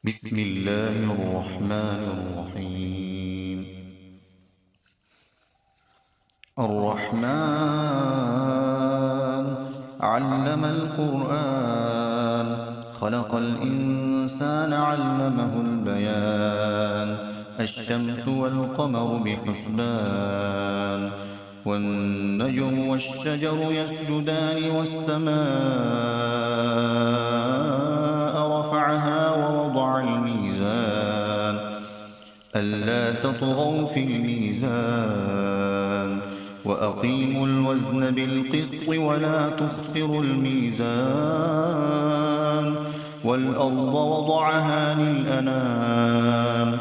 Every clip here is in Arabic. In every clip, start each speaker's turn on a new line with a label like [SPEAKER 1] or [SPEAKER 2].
[SPEAKER 1] بسم الله الرحمن الرحيم. الرحمن علم القرآن، خلق الإنسان علمه البيان. الشمس والقمر بحسبان، والنجم والشجر يسجدان، والسماء رفعها ووضع الميزان ألا تطغوا في الميزان، وأقيموا الوزن بالقسط ولا تخسروا الميزان. والأرض وضعها للأنام،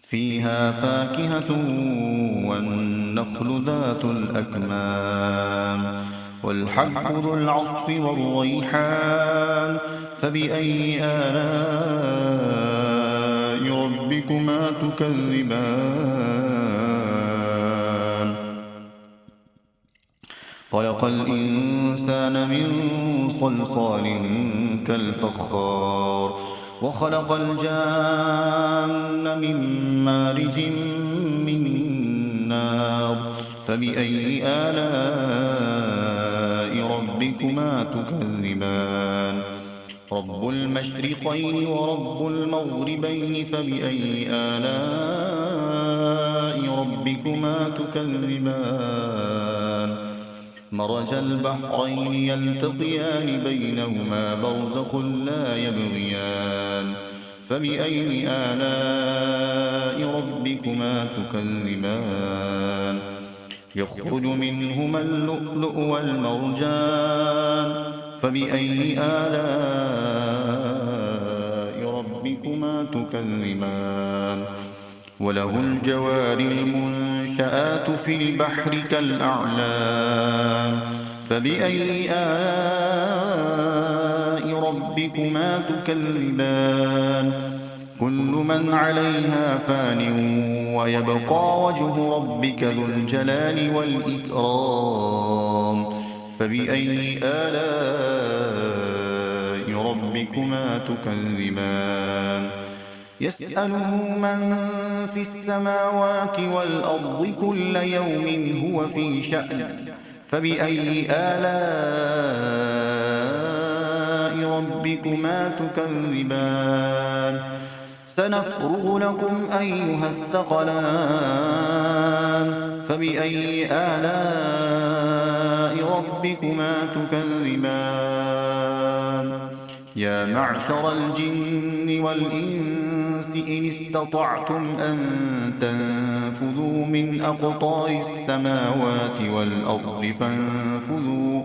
[SPEAKER 1] فيها فاكهة والنخل ذات الأكمام، والحب ذو العصف والريحان. فبأي آلاء ربكما تكذبان؟ خلق الإنسان من صلصال كالفخار، وخلق الجان من مارج من نار. فبأي آلاء ربكما تكذبان؟ رب المشرقين ورب المغربين، فبأي آلاء ربكما تكذبان؟ مرج البحرين يلتقيان، بينهما برزخ لا يبغيان. فبأي آلاء ربكما تكذبان؟ يخرج منهما اللؤلؤ والمرجان. فبأي آلاء ربكما تكذبان؟ وله الجوار المنشآت في البحر كالأعلام. فبأي آلاء ربكما تكذبان؟ كل من عليها فان، ويبقى وجه ربك ذو الجلال والإكرام. فبأي آلاء ربكما تكذبان؟ يسأله من في السماوات والأرض كل يوم هو في شأن. فبأي آلاء ربكما تكذبان؟ سنفرغ لكم أيها الثقلان. فبأي آلاء ربكما تكذبان؟ يا معشر الجن والإنس إن استطعتم أن تنفذوا من أقطار السماوات والأرض فانفذوا،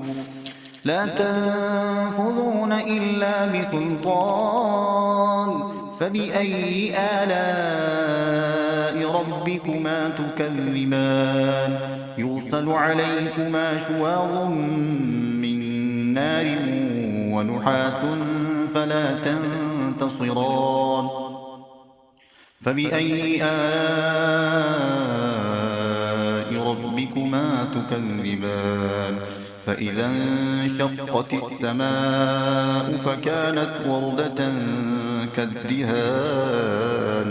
[SPEAKER 1] لا تنفذون إلا بسلطان. فبأي آلاء ربكما تكذبان؟ يرسل عليكما شواظ من نار ونحاس فلا تنتصران. فبأي آلاء ربكما تكذبان؟ فإذا انشقت السماء فكانت وردة كالدهان.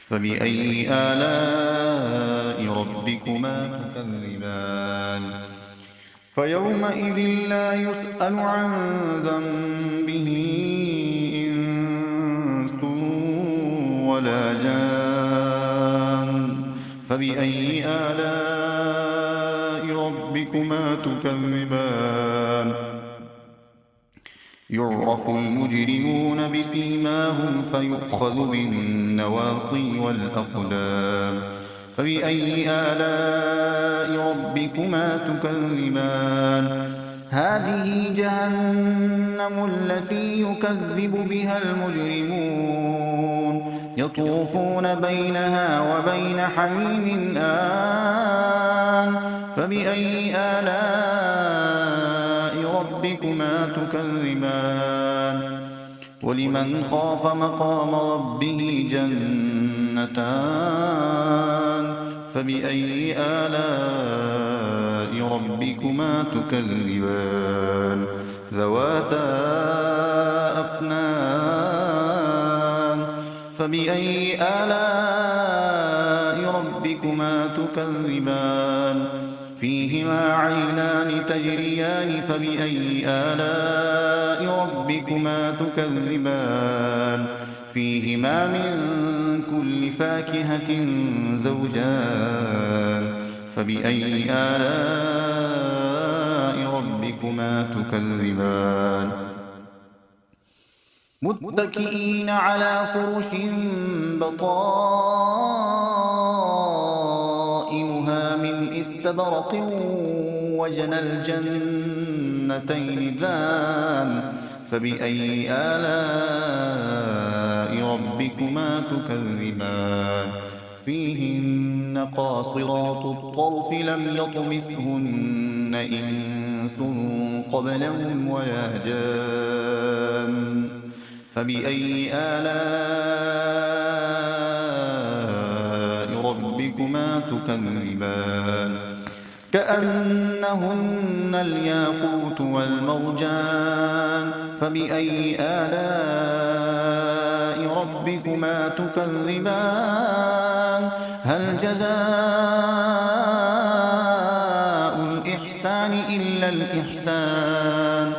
[SPEAKER 1] فبأي آلاء ربكما تكذبان؟ فيومئذ لا يسأل عن ذنبه إنس ولا جان. فبأي آلاء ربكما تكذبان؟ يعرف المجرمون بسيماهم فيؤخذ بالنواصي والأقدام. فبأي آلاء ربكما تكذبان؟ هذه جهنم التي يكذب بها المجرمون، يطوفون بينها وبين حميم آن. فبأي آلاء ربكما تكذبان؟ ولمن خاف مقام ربه جنتان. فبأي آلاء ربكما تكذبان؟ ذواتا أفنان فبأي آلاء ربكما تكذبان فيهما عينان تجريان فبأي آلاء ربكما تكذبان فيهما من كل فاكهة زوجان فبأي آلاء ربكما تكذبان متكئين على فرش بطائنها من استبرق وجنى الجنتين دان فبأي آلاء ربكما تكذبان فيهن قاصرات الطرف لم يطمثهن إنس قبلهم ولا جان فبأي آلاء ربكما تكذبان كأنهن الياقوت والمرجان فبأي آلاء ربكما تكذبان هل جزاء الإحسان إلا الإحسان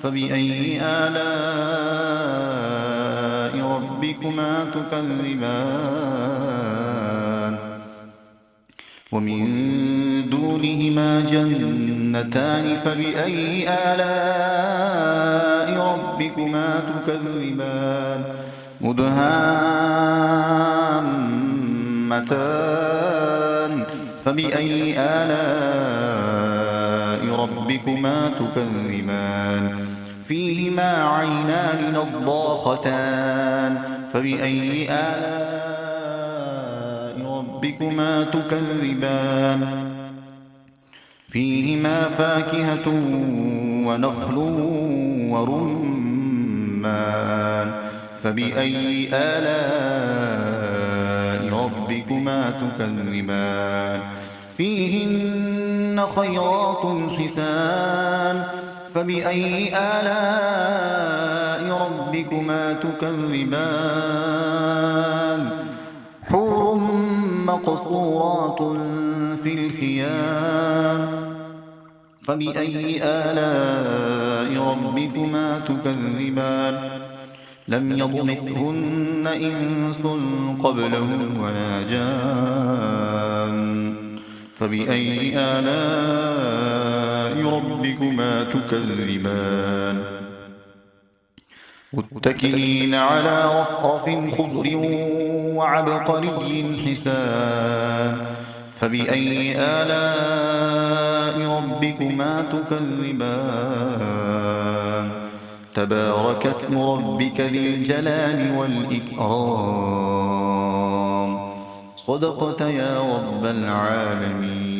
[SPEAKER 1] فبأي آلاء ربكما تكذبان ومن دونهما جنتان فبأي آلاء ربكما تكذبان مدهامتان فبأي آلاء ربكما تكذبان فيهما عينان نضاختان فبأي آلاء ربكما تكذبان فيهما فاكهة ونخل ورمان فبأي آلاء ربكما تكذبان فيهن خيرات حسان فبأي آلاء ربكما تكذبان حور مقصورات في الخيام فبأي آلاء ربكما تكذبان لم يطمثهن إنس قبلهم ولا جان فبأي آلاء ربكما تكذبان متكئين على رفرف خضر وعبقري حسان فبأي آلاء ربكما تكذبان تبارك اسم ربك ذي الجلال والإكرام صدقت يا رب العالمين.